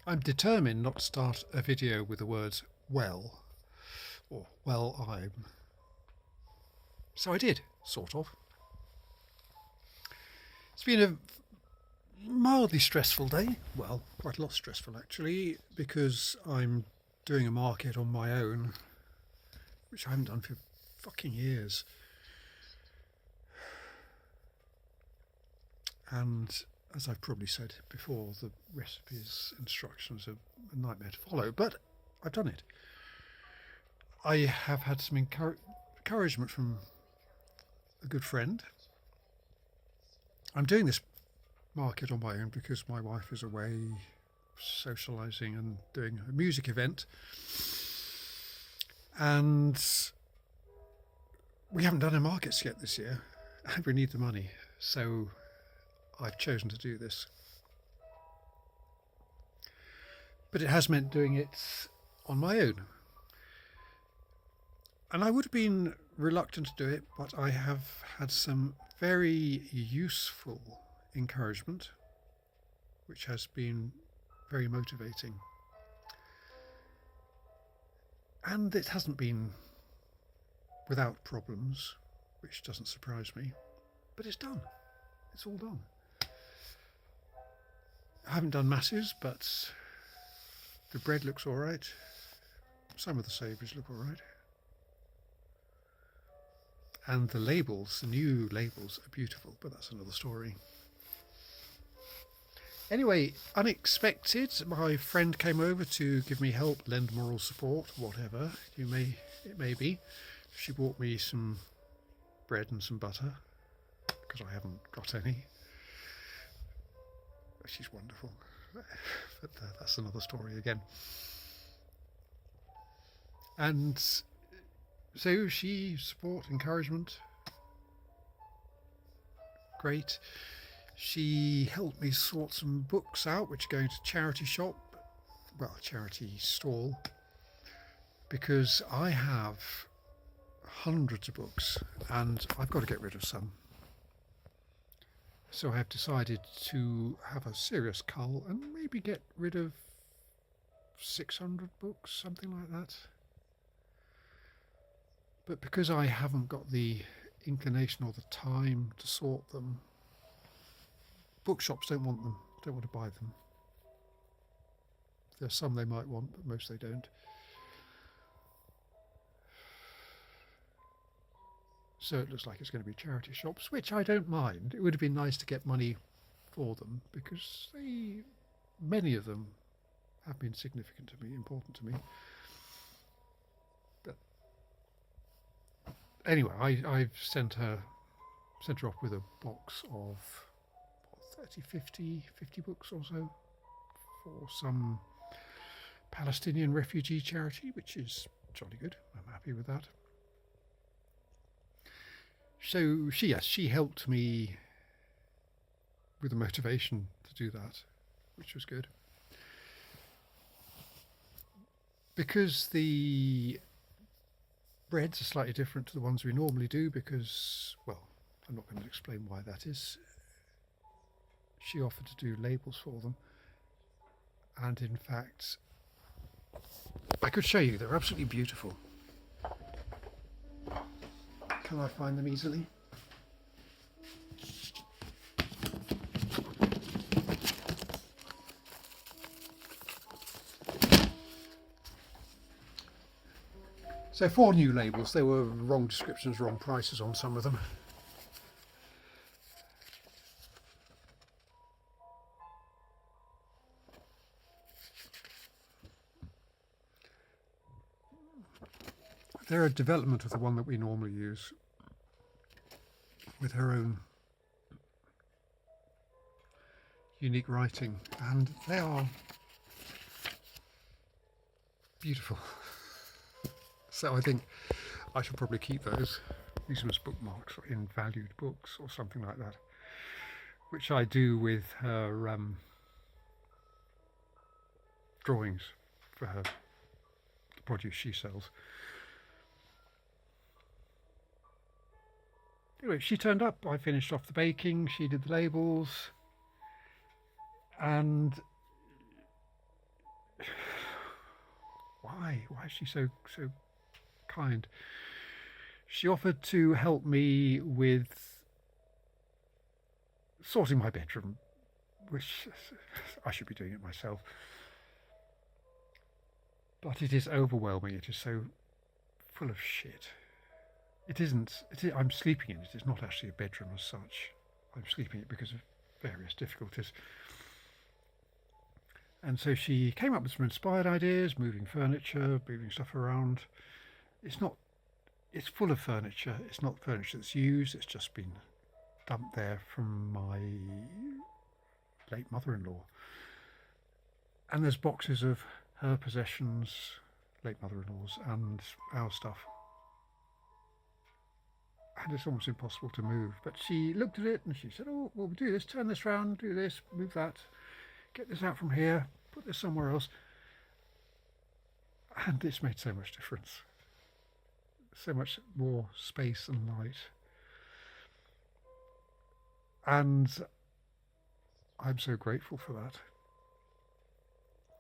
I'm determined not to start a video with the words well or well I'm. So I did, sort of. It's been a mildly stressful day. Well, quite a lot stressful actually, because I'm doing a market on my own, which I haven't done for fucking years. And as I've probably said before, the recipes, instructions are a nightmare to follow, but I've done it. I have had some encouragement from a good friend. I'm doing this market on my own because my wife is away socialising and doing a music event, and we haven't done our markets yet this year and we need the money, so I've chosen to do this. But it has meant doing it on my own, and I would have been reluctant to do it, but I have had some very useful encouragement, which has been very motivating. And it hasn't been without problems, which doesn't surprise me, but it's done. It's all done. I haven't done masses, but the bread looks all right. Some of the savouries look all right. And the labels, the new labels, are beautiful, but that's another story. Anyway, unexpected, my friend came over to give me help, lend moral support, whatever it may be. She bought me some bread and some butter, because I haven't got any. She's wonderful, but that's another story again. And so she support, encouragement, great. She helped me sort some books out, which are going to charity shop, well, charity stall, because I have hundreds of books and I've got to get rid of some. So I have decided to have a serious cull and maybe get rid of 600 books, something like that. But because I haven't got the inclination or the time to sort them, bookshops don't want them, don't want to buy them. There's some they might want, but most they don't. So it looks like it's going to be charity shops, which I don't mind. It would have been nice to get money for them, because many of them have been significant to me, important to me. But anyway, I've sent her off with a box of 30, 50 books or so for some Palestinian refugee charity, which is jolly good. I'm happy with that. So she helped me with the motivation to do that, which was good. Because the breads are slightly different to the ones we normally do, because, well, I'm not going to explain why that is. She offered to do labels for them, and in fact, I could show you. They're absolutely beautiful. Can I find them easily? So 4 new labels. There were wrong descriptions, wrong prices on some of them. They're a development of the one that we normally use, with her own unique writing, and they are beautiful. So I think I should probably keep those, use them as bookmarks in valued books or something like that, which I do with her drawings for the produce she sells. Anyway, she turned up, I finished off the baking, she did the labels, and why is she so kind? She offered to help me with sorting my bedroom, which I should be doing it myself. But it is overwhelming. It is so full of shit. It isn't. I'm sleeping in it. It's not actually a bedroom as such. I'm sleeping in it because of various difficulties. And so she came up with some inspired ideas, moving furniture, moving stuff around. It's full of furniture. It's not furniture that's used. It's just been dumped there from my late mother-in-law. And there's boxes of her possessions, late mother-in-law's, and our stuff. And it's almost impossible to move. But she looked at it and she said, oh, well, we'll do this, turn this round, do this, move that, get this out from here, put this somewhere else. And this made so much difference. So much more space and light. And I'm so grateful for that.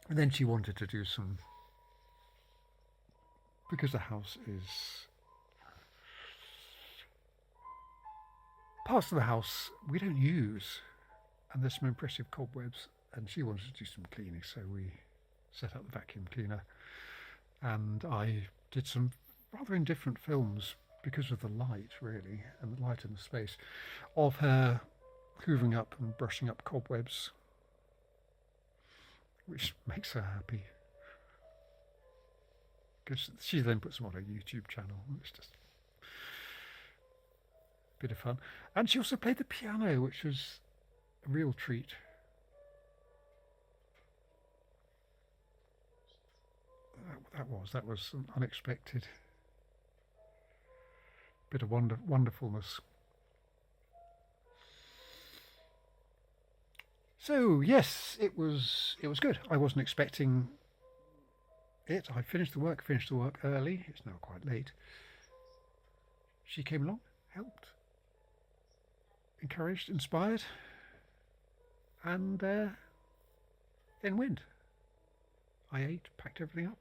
And then she wanted to do some, because the house is, parts of the house we don't use, and there's some impressive cobwebs, and she wanted to do some cleaning, so we set up the vacuum cleaner, and I did some rather indifferent films because of the light, really, and the light in the space, of her hoovering up and brushing up cobwebs, which makes her happy. Because she then puts them on her YouTube channel. It's just a bit of fun. And she also played the piano, which was a real treat. That was an unexpected bit of wonderfulness. So yes, it was good. I wasn't expecting it. I finished the work early. It's now quite late. She came along, helped, encouraged, inspired, and then went. I ate, packed everything up,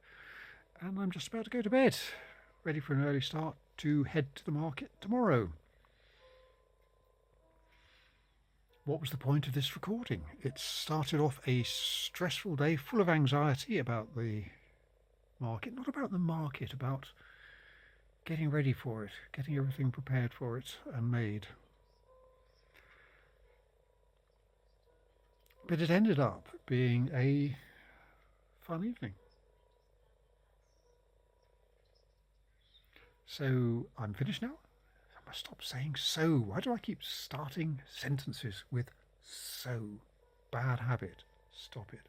and I'm just about to go to bed, ready for an early start to head to the market tomorrow. What was the point of this recording? It started off a stressful day full of anxiety about the market, not about the market, about getting ready for it, getting everything prepared for it and made. But it ended up being a fun evening. So I'm finished now. I must stop saying so. Why do I keep starting sentences with so? Bad habit. Stop it.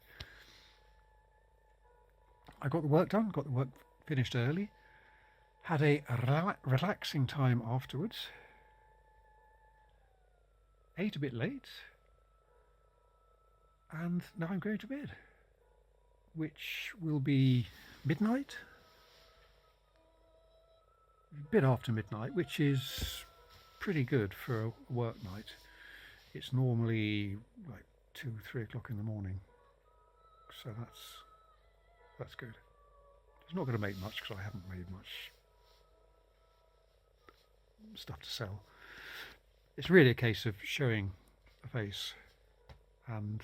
I got the work done, got the work finished early, had a relaxing time afterwards, ate a bit late, and now I'm going to bed, which will be midnight. A bit after midnight, which is pretty good for a work night. It's normally like 2-3 o'clock in the morning, so that's good. It's not going to make much because I haven't made much stuff to sell. It's really a case of showing a face and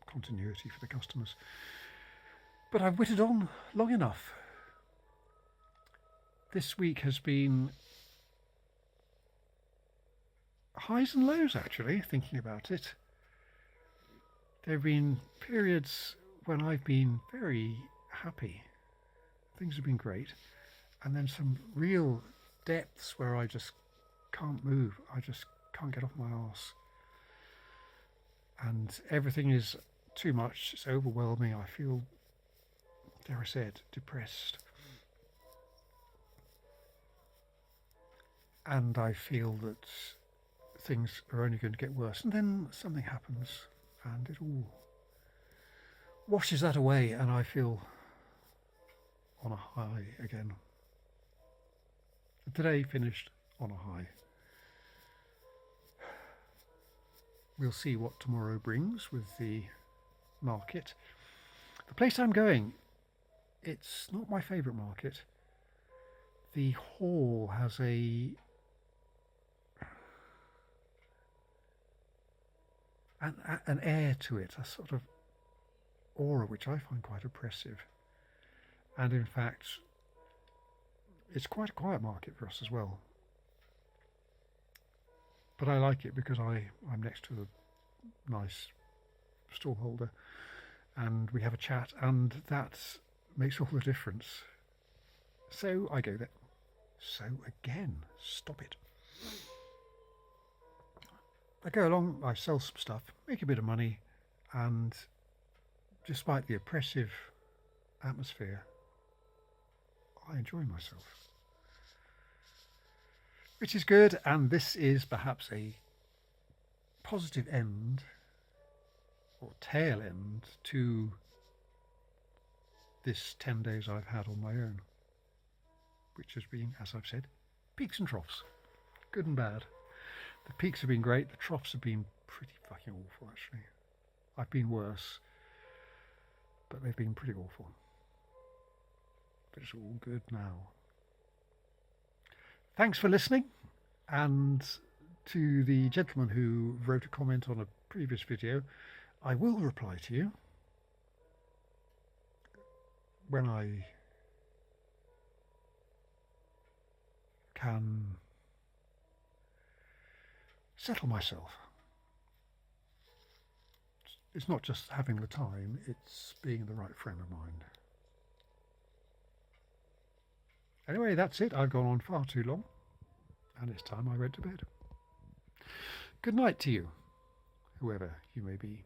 continuity for the customers. But I've whittled on long enough. This week has been highs and lows, actually, thinking about it. There have been periods when I've been very happy. Things have been great. And then some real depths where I just can't move. I just can't get off my arse. And everything is too much. It's overwhelming. I feel, dare I say it, depressed. And I feel that things are only going to get worse. And then something happens and it all washes that away and I feel on a high again. Today finished on a high. We'll see what tomorrow brings with the market. The place I'm going It's not my favourite market. The hall has an air to it, a sort of aura which I find quite oppressive. And in fact, it's quite a quiet market for us as well. But I like it because I'm next to a nice stallholder and we have a chat, and that makes all the difference. So I go there. So again, stop it. I go along, I sell some stuff, make a bit of money, and despite the oppressive atmosphere, I enjoy myself. Which is good, and this is perhaps a positive end or tail end to this 10 days I've had on my own, which has been, as I've said, peaks and troughs, good and bad. The peaks have been great, the troughs have been pretty fucking awful actually. I've been worse, but they've been pretty awful. But it's all good now. Thanks for listening, and to the gentleman who wrote a comment on a previous video, I will reply to you when I can settle myself. It's not just having the time, it's being in the right frame of mind. Anyway, that's it. I've gone on far too long, and it's time I went to bed. Good night to you, whoever you may be.